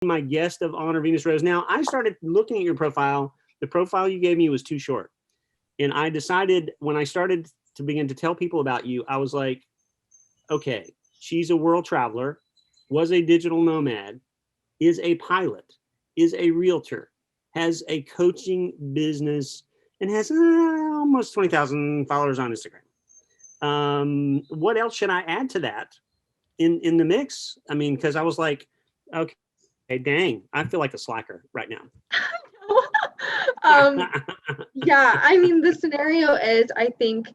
my guest of honor, Venus Rose. Now, I started looking at your profile. The profile you gave me was too short. And I decided when I started to begin to tell people about you, I was like, okay, she's a world traveler, was a digital nomad, is a pilot, is a realtor, has a coaching business, and has almost 20,000 followers on Instagram. What else should I add to that in the mix? I mean, because I was like, okay, dang, I feel like a slacker right now. Yeah, I mean, the scenario is, I think,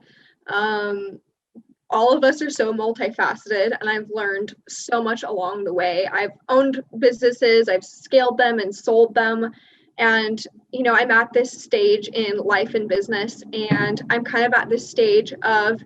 all of us are so multifaceted, and I've learned so much along the way. I've owned businesses, I've scaled them and sold them. And, I'm at this stage in life and business, and I'm kind of at this stage of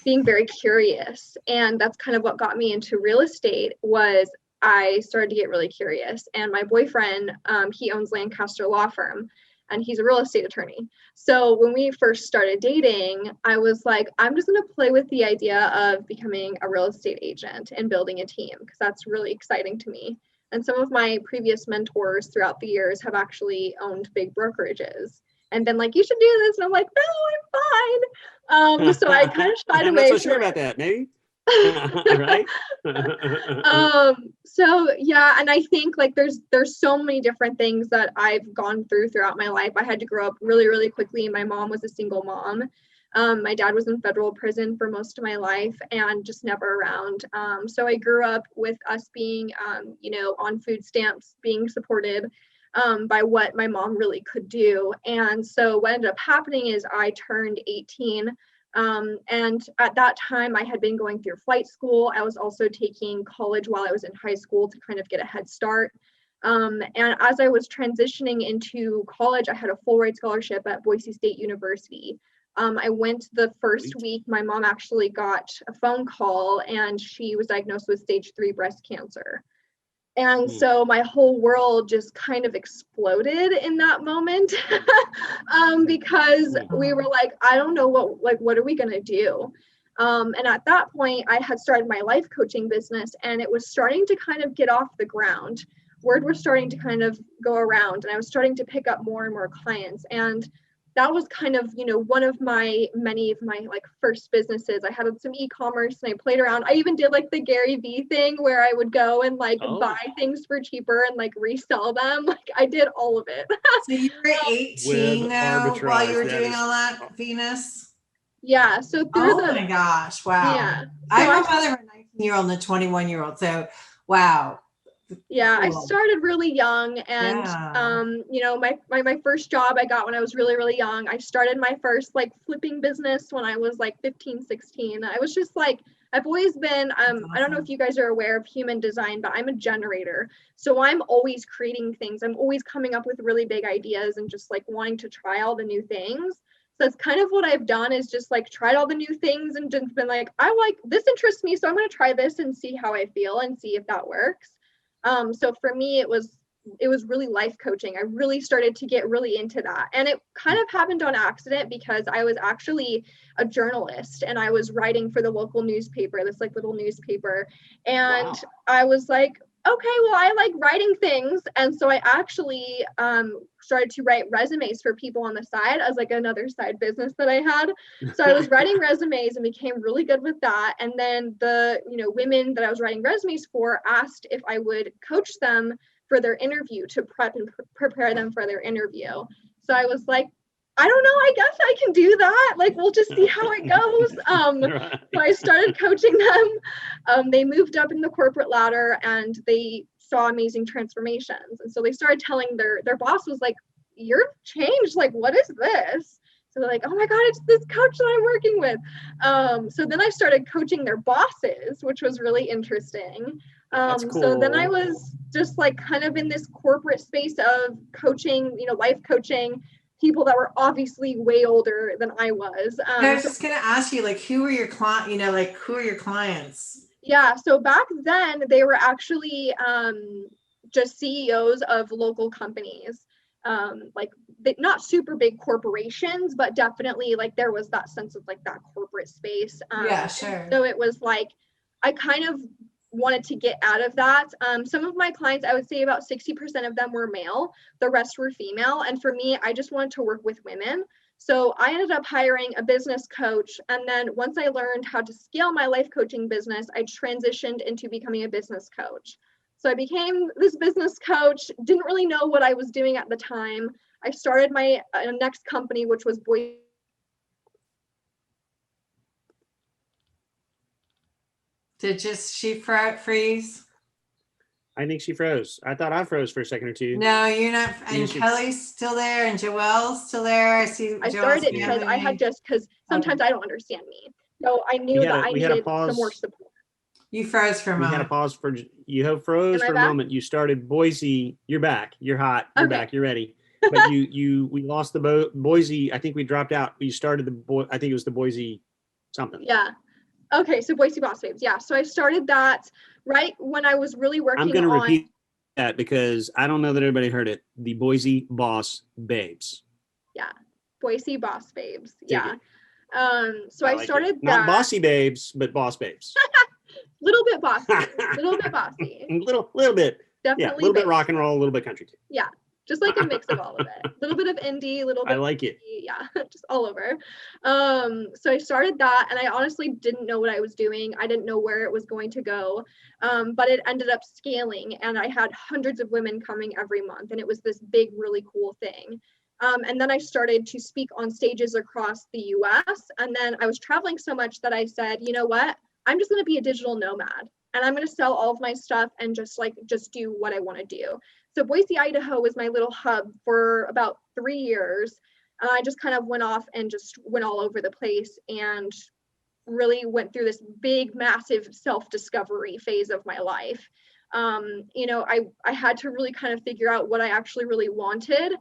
being very curious. And that's kind of what got me into real estate. Was I started to get really curious. And my boyfriend, he owns Lancaster Law Firm, and he's a real estate attorney. So when we first started dating, I was like, I'm just going to play with the idea of becoming a real estate agent and building a team, because that's really exciting to me. And some of my previous mentors throughout the years have actually owned big brokerages and been like, you should do this. And I'm like, no, I'm fine. So I kind of shied away. I'm not so sure about that, maybe. Right. So yeah, and I think like there's so many different things that I've gone throughout my life. I had to grow up really, really quickly. My mom was a single mom. My dad was in federal prison for most of my life and just never around. So I grew up with us being, on food stamps, being supported by what my mom really could do. And so what ended up happening is I turned 18. And at that time, I had been going through flight school. I was also taking college while I was in high school to kind of get a head start. And as I was transitioning into college, I had a full ride scholarship at Boise State University. I went the first week. My mom actually got a phone call, and she was diagnosed with stage 3 breast cancer. And so my whole world just kind of exploded in that moment because we were like, I don't know what are we going to do? And at that point, I had started my life coaching business, and it was starting to kind of get off the ground. Word was starting to kind of go around, and I was starting to pick up more and more clients. And that was kind of, one of many of my like first businesses. I had some e-commerce, and I played around. I even did like the Gary Vee thing where I would go and like buy things for cheaper and like resell them. Like I did all of it. So you were 18 though while you were doing all that, Venus? Yeah. So my gosh. Wow. Yeah. So I'm a mother of a 19-year-old and a 21-year-old. So wow. Yeah, cool. I started really young, and my first job I got when I was really, really young. I started my first like flipping business when I was like 15, 16. I was just like, I've always been, awesome. I don't know if you guys are aware of human design, but I'm a generator. So I'm always creating things. I'm always coming up with really big ideas and just like wanting to try all the new things. So that's kind of what I've done, is just like tried all the new things and just been like, I like, this interests me, so I'm going to try this and see how I feel and see if that works. So for me, it was really life coaching. I really started to get really into that. And it kind of happened on accident because I was actually a journalist, and I was writing for the local newspaper, this like little newspaper. And I was like, okay, well, I like writing things. And so I actually started to write resumes for people on the side as like another side business that I had. So I was writing resumes and became really good with that. And then the women that I was writing resumes for asked if I would coach them for their interview, to prep and prepare them for their interview. So I was like, I don't know, I guess I can do that. Like, we'll just see how it goes. So I started coaching them. They moved up in the corporate ladder, and they saw amazing transformations. And so they started telling their boss was like, you're changed. Like, what is this? So they're like, oh my God, it's this coach that I'm working with. So then I started coaching their bosses, which was really interesting. That's cool. So then I was just like kind of in this corporate space of coaching, life coaching people that were obviously way older than I was. I was just going to ask you, like, who were your who are your clients? Yeah. So back then they were actually just CEOs of local companies. Like not super big corporations, but definitely like there was that sense of like that corporate space. Yeah, sure. So it was like, I kind of wanted to get out of that. Some of my clients, I would say about 60% of them were male, the rest were female. And for me, I just wanted to work with women. So I ended up hiring a business coach. And then once I learned how to scale my life coaching business, I transitioned into becoming a business coach. So I became this business coach, didn't really know what I was doing at the time. I started my next company, which was Boise. Did she freeze? I think she froze. I thought I froze for a second or two. No, you're not. And Kelly's still there, and Joelle's still there. I see. I started it because I had because sometimes I don't understand me. So I knew that I needed some more support. You froze for a moment. We had a pause for, you froze for a moment. You started Boise. You're back. You're hot. You're back. You're ready. But we lost the Boise. I think we dropped out. You started I think it was the Boise something. Yeah. Okay. So Boise Boss Babes. Yeah. So I started that right when I was really working on. I'm going to repeat that because I don't know that everybody heard it. The Boise Boss Babes. Yeah. Boise Boss Babes. Yeah. So I started that. Not bossy babes, but boss babes. Little bit bossy. Little bit bossy. little bit. Definitely. Yeah, a little bit rock and roll, a little bit country too. Yeah. Just like a mix of all of it. A little bit of indie, a little bit. I like it. Yeah, just all over. So I started that, and I honestly didn't know what I was doing. I didn't know where it was going to go, but it ended up scaling, and I had hundreds of women coming every month, and it was this big, really cool thing. And then I started to speak on stages across the US, and then I was traveling so much that I said, you know what? I'm just going to be a digital nomad, and I'm going to sell all of my stuff and just do what I want to do. So Boise, Idaho was my little hub for about 3 years. I just kind of went off and just went all over the place and really went through this big, massive self-discovery phase of my life. I had to really kind of figure out what I actually really wanted.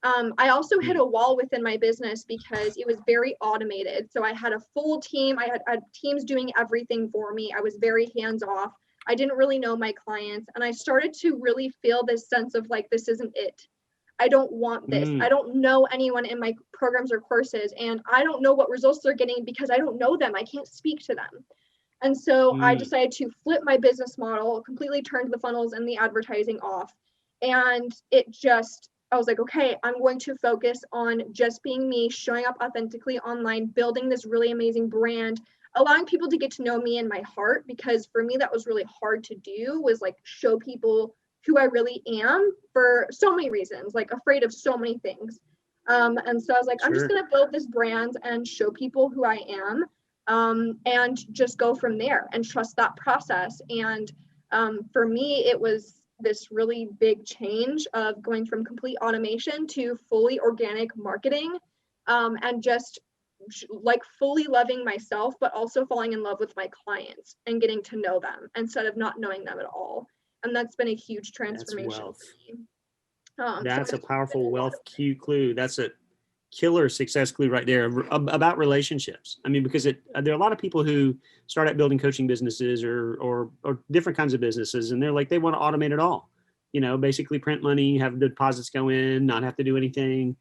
I also hit a wall within my business because it was very automated. So I had a full team. I had teams doing everything for me. I was very hands-off. I didn't really know my clients. And I started to really feel this sense of like, this isn't it. I don't want this. I don't know anyone in my programs or courses. And I don't know what results they're getting because I don't know them. I can't speak to them. And so I decided to flip my business model, completely turned the funnels and the advertising off. And I was like, okay, I'm going to focus on just being me, showing up authentically online, building this really amazing brand, allowing people to get to know me and my heart, because for me, that was really hard to do, was like show people who I really am for so many reasons, like afraid of so many things. And so I was like, I'm just going to build this brand and show people who I am, and just go from there and trust that process. And for me, it was this really big change of going from complete automation to fully organic marketing, and just like fully loving myself, but also falling in love with my clients and getting to know them instead of not knowing them at all. And that's been a huge transformation for me. That's a powerful wealth clue. That's a killer success clue right there about relationships. I mean, because there are a lot of people who start out building coaching businesses or different kinds of businesses, and they're like, they want to automate it all, basically print money, have deposits go in, not have to do anything.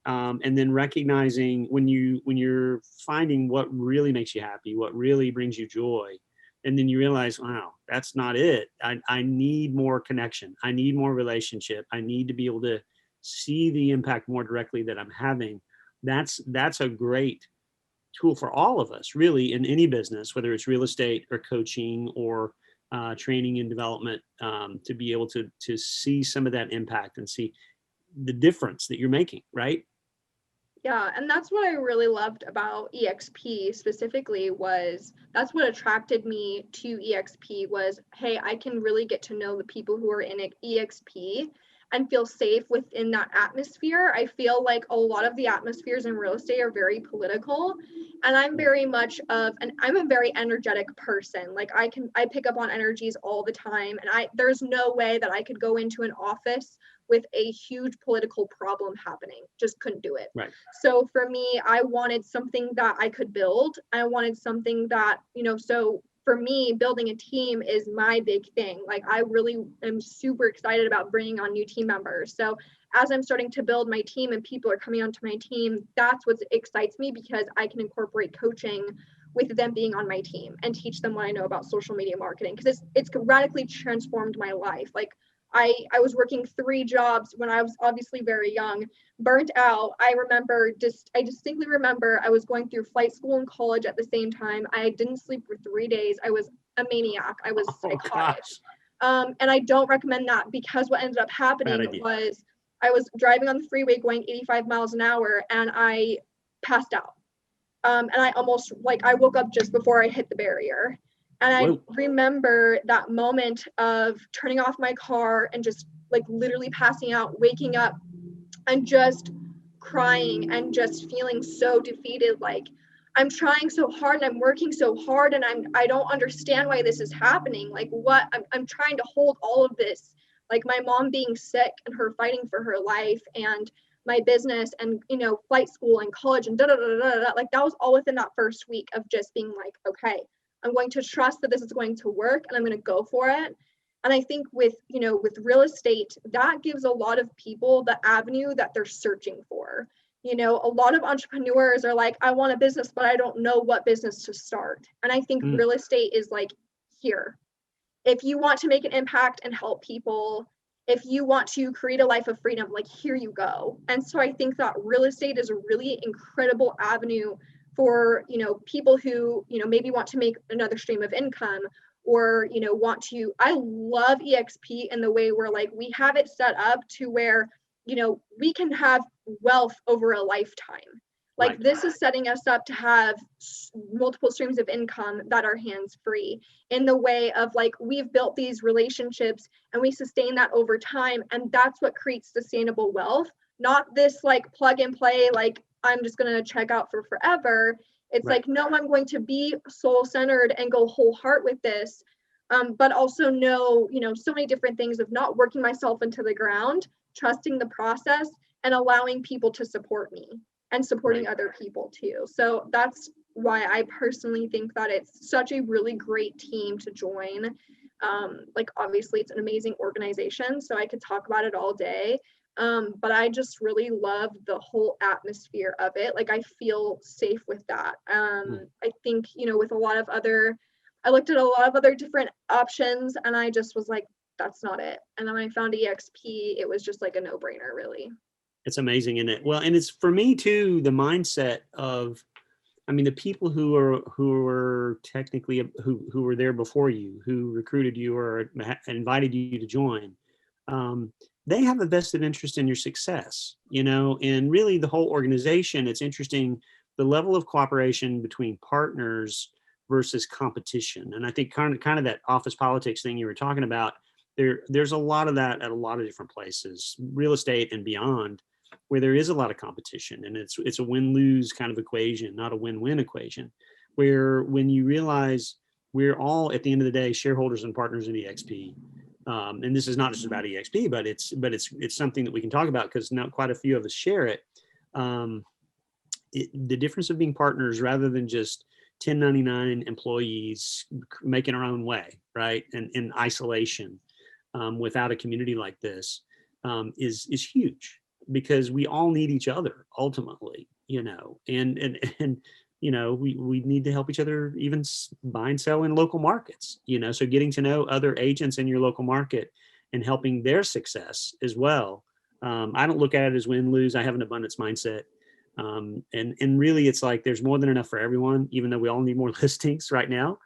And then recognizing when you're finding what really makes you happy, what really brings you joy, and then you realize, wow, that's not it. I need more connection. I need more relationship. I need to be able to see the impact more directly that I'm having. That's a great tool for all of us, really, in any business, whether it's real estate or coaching or training and development, to be able to see some of that impact and see the difference that you're making, right? Yeah, and that's what I really loved about EXP specifically, was that's what attracted me to EXP was, hey, I can really get to know the people who are in EXP and feel safe within that atmosphere. I feel like a lot of the atmospheres in real estate are very political, and I'm very much I'm a very energetic person. Like I pick up on energies all the time, and there's no way that I could go into an office with a huge political problem happening. Just couldn't do it. Right. So for me, I wanted something that I could build. I wanted something that, so for me, building a team is my big thing. Like I really am super excited about bringing on new team members. So as I'm starting to build my team and people are coming onto my team, that's what excites me, because I can incorporate coaching with them being on my team and teach them what I know about social media marketing, because it's radically transformed my life. Like I was working 3 jobs when I was obviously very young, burnt out. I distinctly remember I was going through flight school and college at the same time. I didn't sleep for 3 days. I was a maniac. I was psychotic. And I don't recommend that, because what ended up happening was I was driving on the freeway going 85 miles an hour and I passed out. And I almost, like, I woke up just before I hit the barrier. And I remember that moment of turning off my car and just like literally passing out, waking up and just crying and just feeling so defeated. Like, I'm trying so hard and I'm working so hard and I don't understand why this is happening. Like, what I'm trying to hold all of this, like my mom being sick and her fighting for her life, and my business, and flight school and college and like that was all within that first week of just being like, okay, I'm going to trust that this is going to work and I'm going to go for it. And I think with real estate, that gives a lot of people the avenue that they're searching for. A lot of entrepreneurs are like, I want a business, but I don't know what business to start. And I think real estate is like, here. If you want to make an impact and help people, if you want to create a life of freedom, like, here you go. And so I think that real estate is a really incredible avenue for, people who, maybe want to make another stream of income, or, I love EXP in the way where, like, we have it set up to where, we can have wealth over a lifetime. Like, this is setting us up to have multiple streams of income that are hands-free, in the way of, like, we've built these relationships and we sustain that over time. And that's what creates sustainable wealth, not this like plug and play, like, I'm just going to check out for forever. It's like, no, I'm going to be soul-centered and go whole heart with this. But also know, so many different things of not working myself into the ground, trusting the process, and allowing people to support me and supporting other people too. So that's why I personally think that it's such a really great team to join. Like, obviously it's an amazing organization, so I could talk about it all day. But I just really love the whole atmosphere of it. Like, I feel safe with that. I think, I looked at a lot of other different options and I just was like, that's not it. And then when I found EXP, it was just like a no-brainer, really. It's amazing, isn't it? Well, and it's, for me too, the mindset of, the people who are technically who were there before you, who recruited you or invited you to join, they have a vested interest in your success, and really the whole organization. It's interesting, the level of cooperation between partners versus competition. And I think kind of that office politics thing you were talking about, there's a lot of that at a lot of different places, real estate and beyond, where there is a lot of competition, and it's a win-lose kind of equation, not a win-win equation, where when you realize we're all, at the end of the day, shareholders and partners in EXP. And this is not just about EXP, but it's something that we can talk about because now quite a few of us share it. The difference of being partners rather than just 1099 employees making our own way, right? And in isolation, without a community like this, is huge, because we all need each other ultimately, and we need to help each other, even buy and sell in local markets, so getting to know other agents in your local market and helping their success as well. I don't look at it as win-lose. I have an abundance mindset. And really it's like, there's more than enough for everyone, even though we all need more listings right now.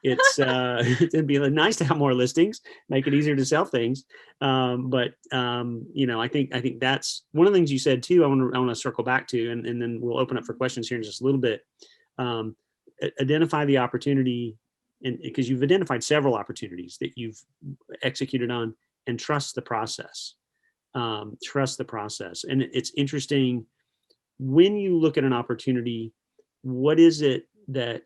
It'd be nice to have more listings, make it easier to sell things. But I think that's one of the things you said too. I want to circle back to, and then we'll open up for questions here in just a little bit. Identify the opportunity, and because you've identified several opportunities that you've executed on, and trust the process. Trust the process. And it's interesting, when you look at an opportunity, what is it that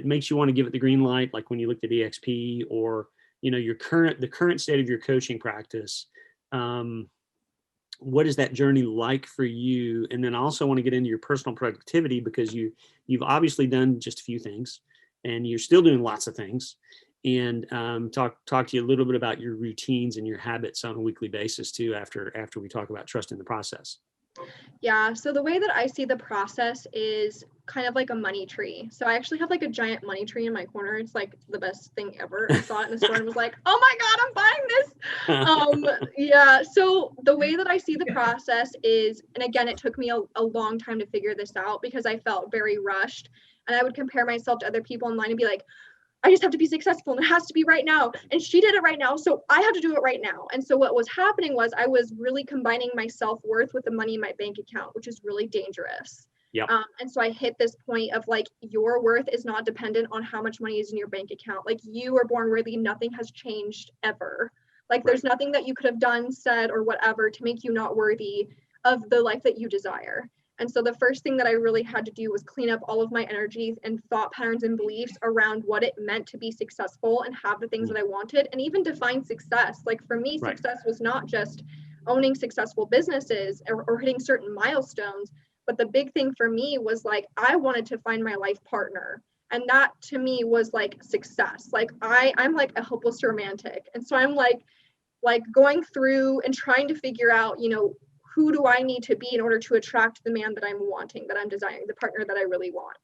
makes you want to give it the green light? Like when you looked at EXP, or the current state of your coaching practice, what is that journey like for you? And then I also want to get into your personal productivity, because you've obviously done just a few things and you're still doing lots of things, and talk to you a little bit about your routines and your habits on a weekly basis too, after we talk about trusting the process. Yeah. So the way that I see the process is kind of like a money tree. So I actually have like a giant money tree in my corner. It's like the best thing ever. I saw it in the store and was like, oh my God, I'm buying this. Yeah. So the way that I see the process is, and again, it took me a long time to figure this out because I felt very rushed. And I would compare myself to other people online and be like, I just have to be successful and it has to be right now. And she did it right now. So I have to do it right now. And so what was happening was I was really combining my self-worth with the money in my bank account, which is really dangerous. Yep. And so I hit this point of like, your worth is not dependent on how much money is in your bank account. Like you were born worthy. Nothing has changed ever. Like there's nothing that you could have done, said, or whatever to make you not worthy of the life that you desire. And so the first thing that I really had to do was clean up all of my energies and thought patterns and beliefs around what it meant to be successful and have the things that I wanted, and even define success. Like for me, success was not just owning successful businesses or hitting certain milestones, but the big thing for me was like, I wanted to find my life partner. And that to me was like success. Like I'm like a hopeless romantic. And so I'm like going through and trying to figure out, who do I need to be in order to attract the man that I'm wanting, that I'm desiring, the partner that I really want?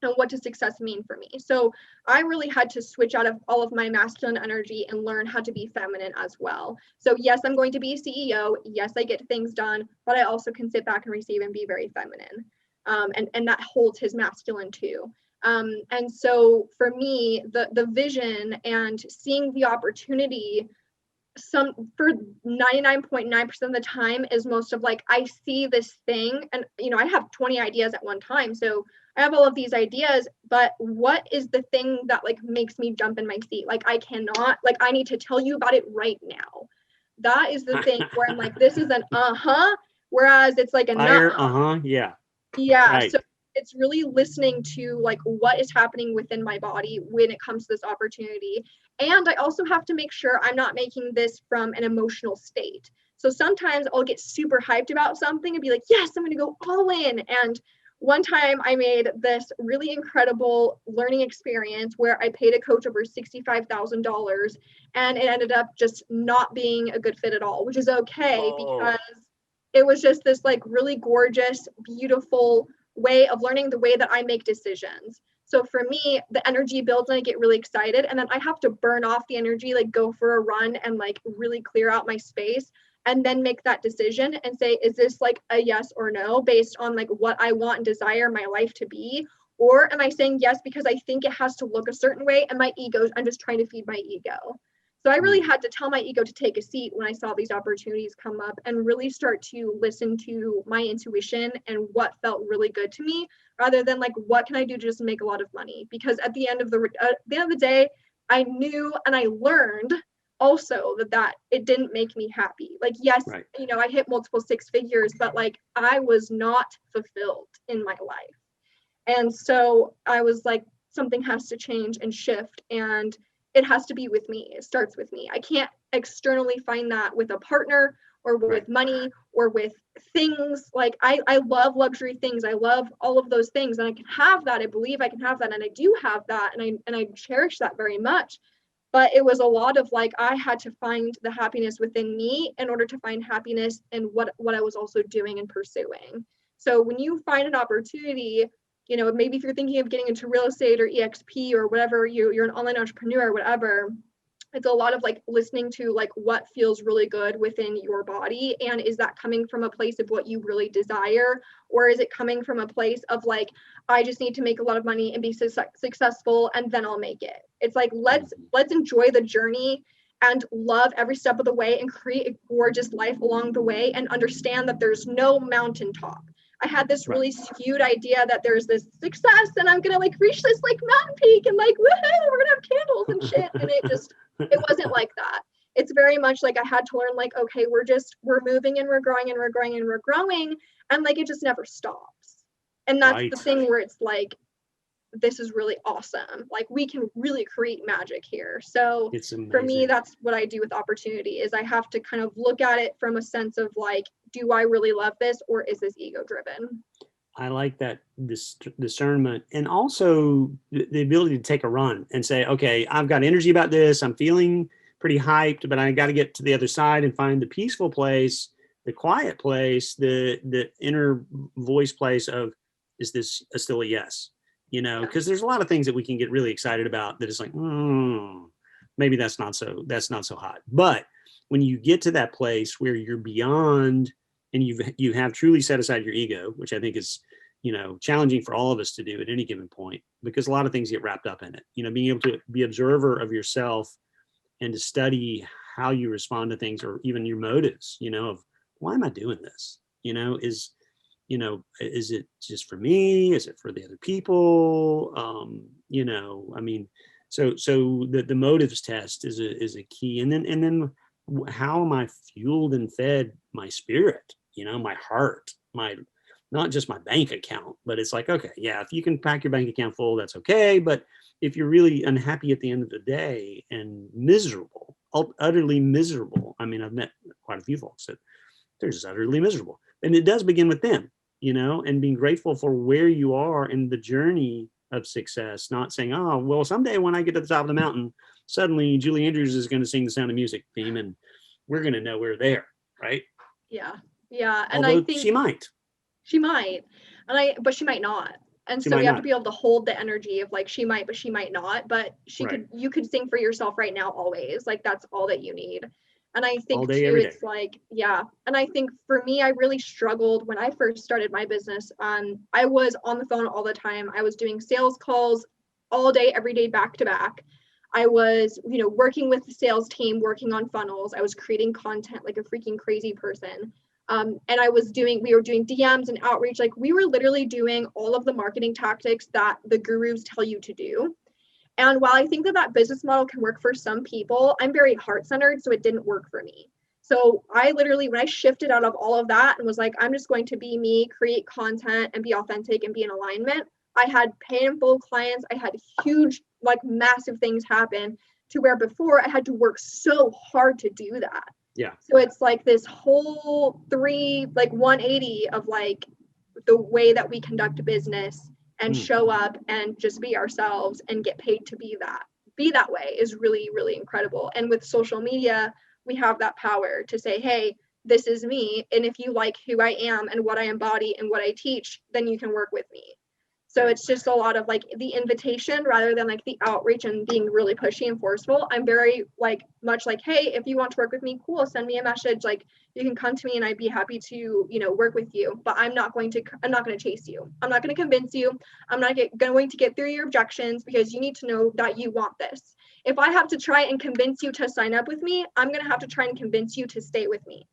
And what does success mean for me? So I really had to switch out of all of my masculine energy and learn how to be feminine as well. So yes, I'm going to be a CEO. Yes, I get things done, but I also can sit back and receive and be very feminine. And that holds his masculine too. And so for me, the vision and seeing the opportunity for 99.9% of the time is most of like, I see this thing and, I have 20 ideas at one time. So I have all of these ideas, but what is the thing that like makes me jump in my seat? Like I cannot, like I need to tell you about it right now. That is the thing where I'm like, this is an whereas it's like a fire, yeah. Yeah. Right. So it's really listening to like what is happening within my body when it comes to this opportunity. And I also have to make sure I'm not making this from an emotional state. So sometimes I'll get super hyped about something and be like, yes, I'm going to go all in. And one time I made this really incredible learning experience where I paid a coach over $65,000 and it ended up just not being a good fit at all, which is okay because it was just this like really gorgeous, beautiful way of learning the way that I make decisions. So for me, the energy builds and I get really excited. And then I have to burn off the energy, like go for a run and like really clear out my space and then make that decision and say, is this like a yes or no based on like what I want and desire my life to be? Or am I saying yes because I think it has to look a certain way and my ego, I'm just trying to feed my ego. So I really had to tell my ego to take a seat when I saw these opportunities come up and really start to listen to my intuition and what felt really good to me, rather than like, what can I do to just make a lot of money? Because at the end of the day, I knew and I learned also that it didn't make me happy. Like, yes, I hit multiple six figures, but like I was not fulfilled in my life. And so I was like, something has to change and shift, and it has to be with me. It starts with me. I can't externally find that with a partner or with money or with things. Like I love luxury things. I love all of those things, and I can have that. I believe I can have that, and I do have that, and I cherish that very much. But it was a lot of like, I had to find the happiness within me in order to find happiness in what I was also doing and pursuing. So when you find an opportunity, maybe if you're thinking of getting into real estate or EXP or whatever, you're an online entrepreneur or whatever, it's a lot of like listening to like what feels really good within your body. And is that coming from a place of what you really desire? Or is it coming from a place of like, I just need to make a lot of money and be successful and then I'll make it. It's like, let's enjoy the journey and love every step of the way and create a gorgeous life along the way and understand that there's no mountaintop. I had this really skewed idea that there's this success and I'm going to like reach this like mountain peak and like, woohoo, we're going to have candles and shit. And it wasn't like that. It's very much like I had to learn like, okay, we're moving and we're growing and we're growing and we're growing. And like, it just never stops. And that's the thing where it's like, this is really awesome. Like we can really create magic here. So for me, that's what I do with opportunity is I have to kind of look at it from a sense of like, do I really love this or is this ego driven? I like that discernment, and also the ability to take a run and say, okay, I've got energy about this. I'm feeling pretty hyped, but I got to get to the other side and find the peaceful place the quiet place, the inner voice place of, is this still a yes? You know, because there's a lot of things that we can get really excited about that is like, maybe that's not so hot. But when you get to that place where you're beyond, and you have truly set aside your ego, which I think is, you know, challenging for all of us to do at any given point, because a lot of things get wrapped up in it. You know, being able to be observer of yourself and to study how you respond to things, or even your motives, you know, of why am I doing this? You know, is it just for me? Is it for the other people? You know, I mean, so the motives test is a key. And then how am I fueled and fed my spirit, you know, my heart, not just my bank account, but it's like, okay, yeah, if you can pack your bank account full, that's okay. But if you're really unhappy at the end of the day and miserable, utterly miserable, I mean, I've met quite a few folks that they're just utterly miserable. And it does begin with them, you know, and being grateful for where you are in the journey of success, not saying, oh, well, someday when I get to the top of the mountain, suddenly Julie Andrews is going to sing the Sound of Music theme and we're going to know we're there, right? Yeah. Yeah. And although I think she might. But she might not. And she so might you have not. to be able to hold the energy of like, she might, but she might not, but you could sing for yourself right now, always. Like, that's all that you need. And I think all day, too, every it's day. like, yeah. And I think for me, I really struggled when I first started my business. I was on the phone all the time. I was doing sales calls all day, every day, back to back. I was, you know, working with the sales team, working on funnels. I was creating content like a freaking crazy person. And we were doing DMs and outreach. Like, we were literally doing all of the marketing tactics that the gurus tell you to do. And while I think that business model can work for some people, I'm very heart-centered, so it didn't work for me. So I literally, when I shifted out of all of that and was like, I'm just going to be me, create content and be authentic and be in alignment, I had painful clients. I had huge, like, massive things happen, to where before I had to work so hard to do that. Yeah. So it's like this whole 180 of like the way that we conduct business and show up and just be ourselves and get paid to be that way is really, really incredible. And with social media, we have that power to say, hey, this is me. And if you like who I am and what I embody and what I teach, then you can work with me. So it's just a lot of like the invitation rather than like the outreach and being really pushy and forceful. I'm very much like, hey, if you want to work with me, cool, send me a message. Like, you can come to me and I'd be happy to, you know, work with you, but I'm not going to chase you. I'm not going to convince you. I'm not going to get through your objections, because you need to know that you want this. If I have to try and convince you to sign up with me, I'm going to have to try and convince you to stay with me.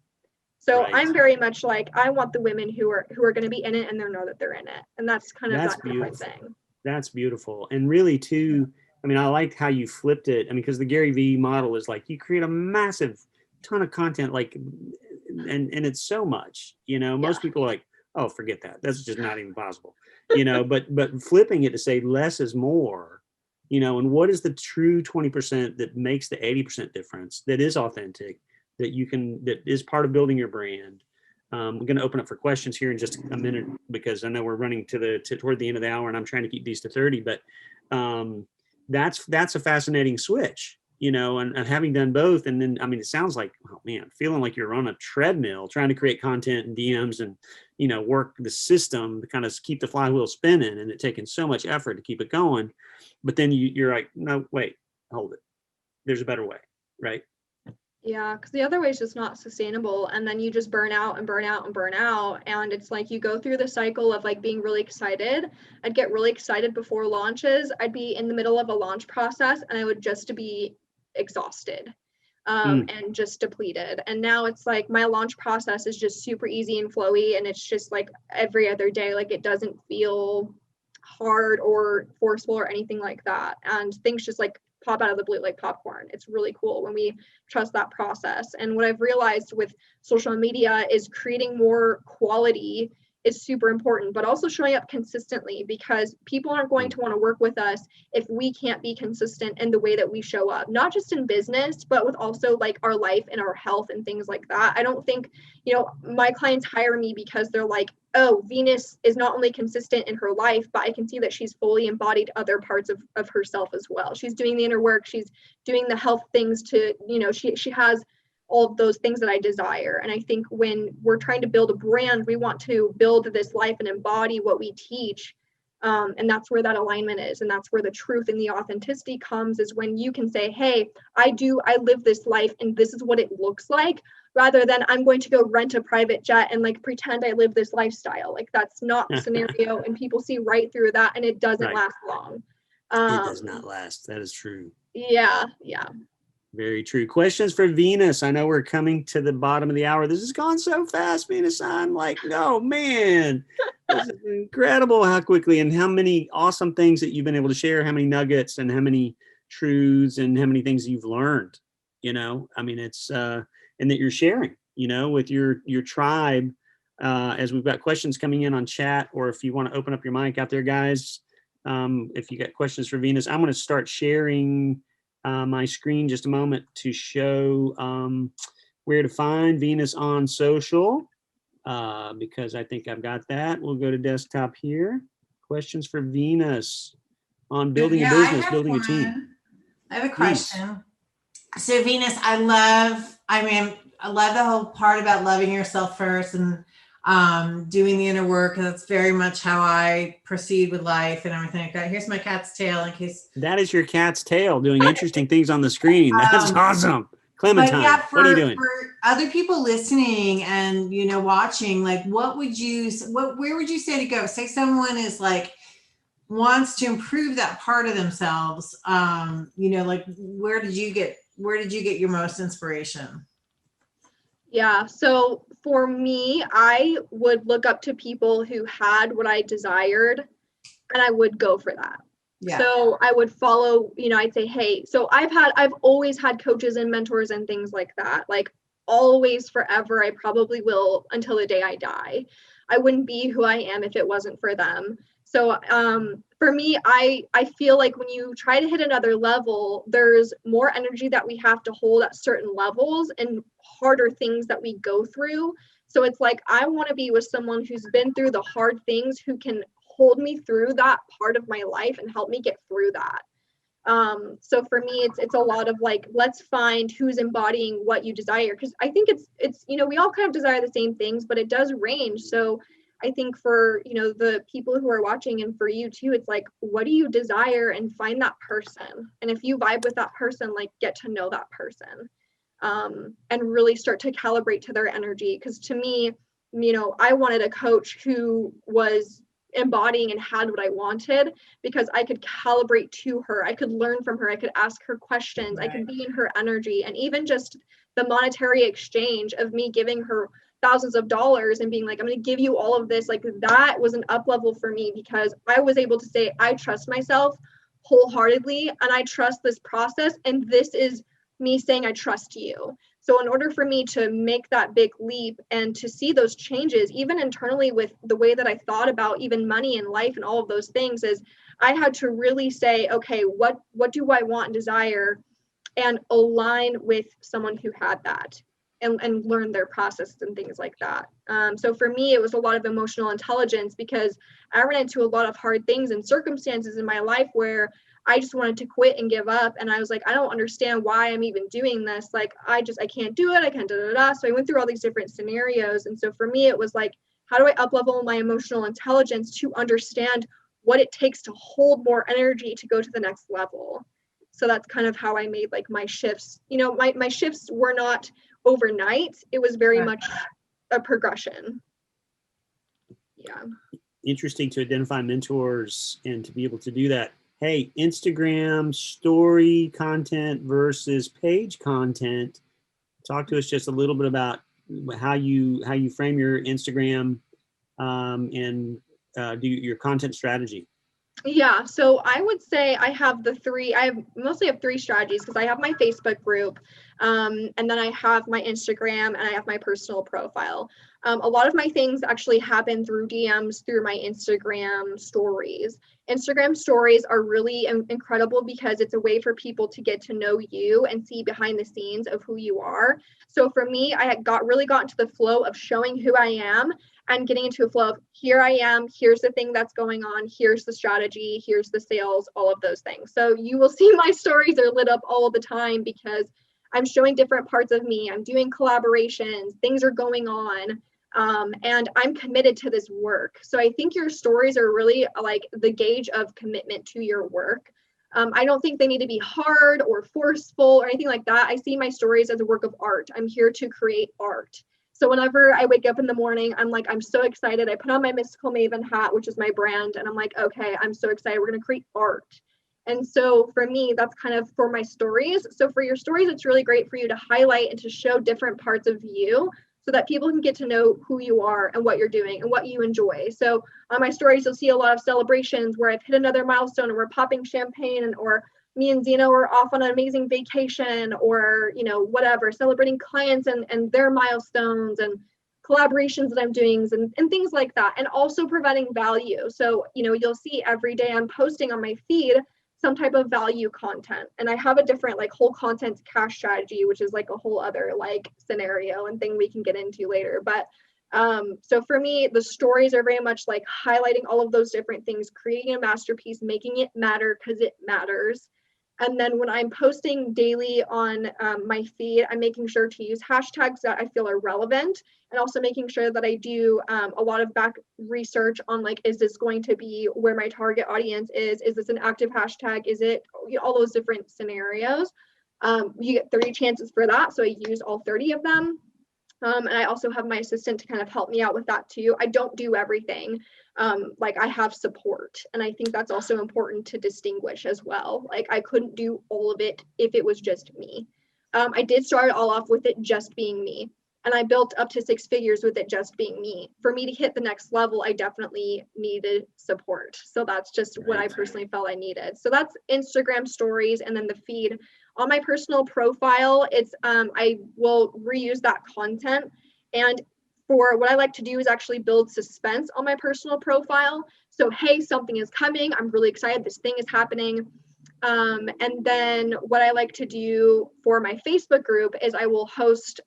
So I'm very much like, I want the women who are going to be in it and they know that they're in it. And that's kind of that different thing. That's beautiful. And really too, I mean, I liked how you flipped it. I mean, because the Gary Vee model is like, you create a massive ton of content, like, and it's so much, you know, most people are like, oh, forget that. That's just not even possible, you know, but flipping it to say less is more, you know, and what is the true 20% that makes the 80% difference, that is authentic, that is part of building your brand. I'm going to open up for questions here in just a minute, because I know we're running toward the end of the hour and I'm trying to keep these to 30, but that's a fascinating switch, you know, and having done both. And then, I mean, it sounds like, oh man, feeling like you're on a treadmill trying to create content and DMs and, you know, work the system to kind of keep the flywheel spinning, and it taking so much effort to keep it going. But then you're like, no, wait, hold it. There's a better way, right? Yeah, because the other way is just not sustainable. And then you just burn out and burn out and burn out. And it's like you go through the cycle of like being really excited. I'd get really excited before launches. I'd be in the middle of a launch process and I would just be exhausted and just depleted. And now it's like my launch process is just super easy and flowy. And it's just like every other day, like it doesn't feel hard or forceful or anything like that. And things just like pop out of the blue like popcorn. It's really cool when we trust that process. And what I've realized with social media is creating more quality is super important, but also showing up consistently, because people aren't going to want to work with us if we can't be consistent in the way that we show up, not just in business, but with also like our life and our health and things like that. I don't think, you know, my clients hire me because they're like, oh, Venus is not only consistent in her life, but I can see that she's fully embodied other parts of herself as well. She's doing the inner work. She's doing the health things to, you know, she has all of those things that I desire. And I think when we're trying to build a brand, we want to build this life and embody what we teach. And that's where that alignment is. And that's where the truth and the authenticity comes, is when you can say, hey, I live this life and this is what it looks like, rather than I'm going to go rent a private jet and like pretend I live this lifestyle. Like that's not the scenario. And people see right through that, and it doesn't last long. It does not last. That is true. Yeah. Very true. Questions for Venus. I know we're coming to the bottom of the hour. This has gone so fast, Venus. I'm like, oh man, this is incredible how quickly and how many awesome things that you've been able to share, how many nuggets and how many truths and how many things you've learned, I mean, it's, and that you're sharing, with your tribe, as we've got questions coming in on chat, or if you want to open up your mic out there, guys, if you got questions for Venus, I'm going to start sharing my screen just a moment to show where to find Venus on social, because I think I've got that. We'll go to desktop here. Questions for Venus on building a business, building a team. I have a question. So Venus, I love the whole part about loving yourself first and doing the inner work. That's very much how I proceed with life and everything like that. Here's my cat's tail in case. That is your cat's tail doing interesting things on the screen. That's awesome. Clementine, what are you doing? For other people listening and, watching, like, where would you say to go? Say someone is like, wants to improve that part of themselves. Like where did you get your most inspiration? Yeah. So for me, I would look up to people who had what I desired, and I would go for that. Yeah. So I would follow, I'd say, hey, so I've always had coaches and mentors and things like that. Like always, forever. I probably will until the day I die. I wouldn't be who I am if it wasn't for them. So for me, I feel like when you try to hit another level, there's more energy that we have to hold at certain levels and harder things that we go through. So it's like, I want to be with someone who's been through the hard things, who can hold me through that part of my life and help me get through that. So for me, it's a lot of like, let's find who's embodying what you desire. Because I think it's we all kind of desire the same things, but it does range. So I think for, the people who are watching and for you too, it's like, what do you desire, and find that person. And if you vibe with that person, like get to know that person, and really start to calibrate to their energy. Because to me, I wanted a coach who was embodying and had what I wanted, because I could calibrate to her. I could learn from her. I could ask her questions. Right. I could be in her energy. And even just the monetary exchange of me giving her thousands of dollars and being like, I'm going to give you all of this, like that was an up level for me, because I was able to say, I trust myself wholeheartedly and I trust this process. And this is me saying, I trust you. So in order for me to make that big leap and to see those changes, even internally with the way that I thought about even money and life and all of those things, is I had to really say, okay, what do I want and desire, and align with someone who had that. And learn their processes and things like that. So for me, it was a lot of emotional intelligence, because I ran into a lot of hard things and circumstances in my life where I just wanted to quit and give up. And I was like, I don't understand why I'm even doing this. Like, I can't do it. I can't da. So I went through all these different scenarios. And so for me, it was like, how do I up level my emotional intelligence to understand what it takes to hold more energy to go to the next level? So that's kind of how I made like my shifts. My shifts were not overnight. It was very much a progression. Yeah. Interesting to identify mentors and to be able to do that. Hey, Instagram story content versus page content. Talk to us just a little bit about how you frame your Instagram and do your content strategy. Yeah, so I would say I mostly have three strategies, because I have my Facebook group, and then I have my Instagram, and I have my personal profile. A lot of my things actually happen through DMs through my Instagram stories. Instagram stories are really incredible, because it's a way for people to get to know you and see behind the scenes of who you are. So for me, I had really got into the flow of showing who I am and getting into a flow of, here I am, here's the thing that's going on, here's the strategy, here's the sales, all of those things. So you will see my stories are lit up all the time, because I'm showing different parts of me. I'm doing collaborations, things are going on. And I'm committed to this work. So I think your stories are really like the gauge of commitment to your work. I don't think they need to be hard or forceful or anything like that. I see my stories as a work of art. I'm here to create art. So whenever I wake up in the morning, I'm like, I'm so excited. I put on my Mystical Maven hat, which is my brand. And I'm like, okay, I'm so excited. We're going to create art. And so for me, that's kind of for my stories. So for your stories, it's really great for you to highlight and to show different parts of you so that people can get to know who you are and what you're doing and what you enjoy. So on my stories, you'll see a lot of celebrations where I've hit another milestone and we're popping champagne, or me and Zeno are off on an amazing vacation, or, you know, whatever, celebrating clients and their milestones and collaborations that I'm doing and things like that. And also providing value. So, you know, you'll see every day I'm posting on my feed some type of value content. And I have a different like whole content cash strategy, which is like a whole other like scenario and thing we can get into later. But so for me, the stories are very much like highlighting all of those different things, creating a masterpiece, making it matter because it matters. And then when I'm posting daily on my feed, I'm making sure to use hashtags that I feel are relevant, and also making sure that I do a lot of back research on like, is this going to be where my target audience is? Is this an active hashtag? Is it, you know, all those different scenarios? You get 30 chances for that. So I use all 30 of them. And I also have my assistant to kind of help me out with that too. I don't do everything. Like I have support. And I think that's also important to distinguish as well. Like I couldn't do all of it if it was just me. I did start all off with it just being me. And I built up to 6 figures with it just being me. For me to hit the next level, I definitely needed support. So that's just what I personally felt I needed. So that's Instagram stories, and then the feed. On my personal profile, it's I will reuse that content. And for what I like to do is actually build suspense on my personal profile. So, hey, something is coming. I'm really excited. This thing is happening. And then what I like to do for my Facebook group is I will host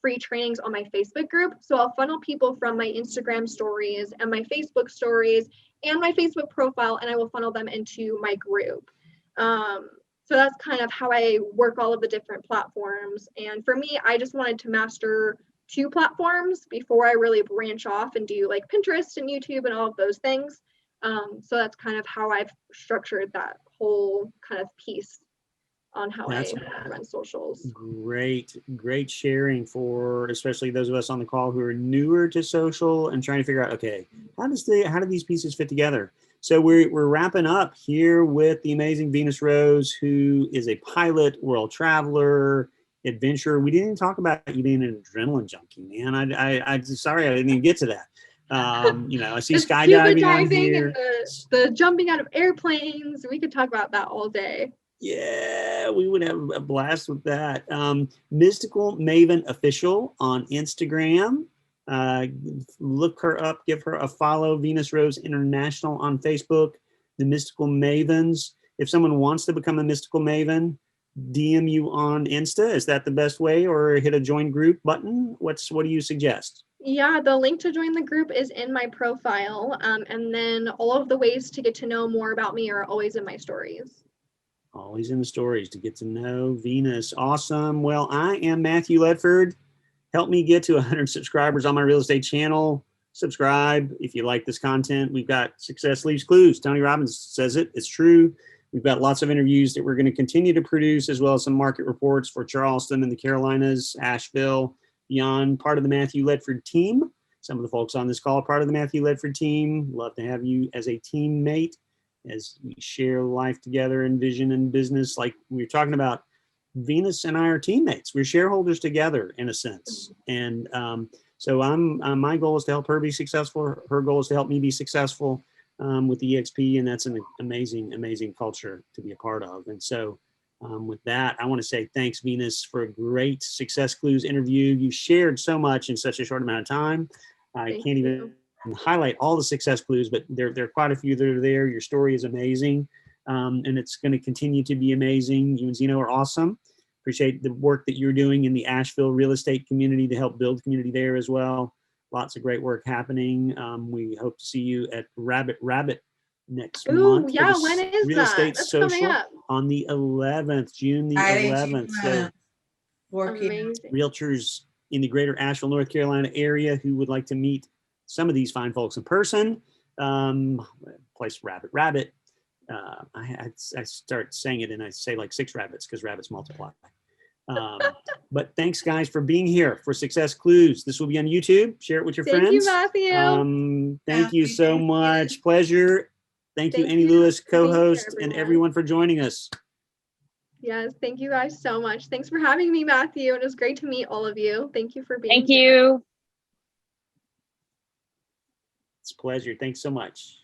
free trainings on my Facebook group. So I'll funnel people from my Instagram stories and my Facebook stories and my Facebook profile, and I will funnel them into my group. So that's kind of how I work all of the different platforms. And for me, I just wanted to master 2 platforms before I really branch off and do like Pinterest and YouTube and all of those things. So that's kind of how I've structured that whole kind of piece on how I run socials. Great sharing for especially those of us on the call who are newer to social and trying to figure out, okay, how do these pieces fit together? So we're wrapping up here with the amazing Venus Rose, who is a pilot, world traveler, adventurer. We didn't even talk about you being an adrenaline junkie, man. I'm sorry I didn't even get to that. You know, I see skydiving on here. And the jumping out of airplanes. We could talk about that all day. Yeah, we would have a blast with that. Mystical Maven Official on Instagram. Look her up, give her a follow. Venus Rose International on Facebook. The Mystical Mavens. If someone wants to become a Mystical Maven, DM you on Insta. Is that the best way? Or hit a join group button? What do you suggest? Yeah, the link to join the group is in my profile. And then all of the ways to get to know more about me are always in my stories. Always in the stories to get to know Venus. Awesome. Well, I am Matthew Ledford. Help me get to 100 subscribers on my real estate channel. Subscribe if you like this content. We've got Success Leaves Clues. Tony Robbins says it. It's true. We've got lots of interviews that we're going to continue to produce, as well as some market reports for Charleston and the Carolinas, Asheville, beyond. Part of the Matthew Ledford team. Some of the folks on this call are part of the Matthew Ledford team. Love to have you as a teammate as we share life together in vision and business. Like we were talking about, Venus and I are teammates. We're shareholders together in a sense. And so my goal is to help her be successful. Her goal is to help me be successful with the EXP. And that's an amazing, amazing culture to be a part of. And so with that, I want to say thanks, Venus, for a great Success Clues interview. You shared so much in such a short amount of time. I can't even highlight all the Success Clues, but there are quite a few that are there. Your story is amazing. And it's going to continue to be amazing. You and Zeno are awesome. Appreciate the work that you're doing in the Asheville real estate community to help build community there as well. Lots of great work happening. We hope to see you at Rabbit next month. Yeah, when is Real that? Estate That's Social coming up on the 11th, June the 11th. So Amazing. realtors in the greater Asheville, North Carolina area who would like to meet some of these fine folks in person. Place Rabbit. I start saying it and I say like 6 rabbits because rabbits multiply. But thanks guys for being here for Success Clues. This will be on YouTube. Share it with your friends. Thank you, Matthew. Thank you so much. Pleasure. Thank you, Annie Lewis, co-host, and everyone for joining us. Yes, thank you guys so much. Thanks for having me, Matthew. It was great to meet all of you. Thank you for being here. Thank you. It's a pleasure. Thanks so much.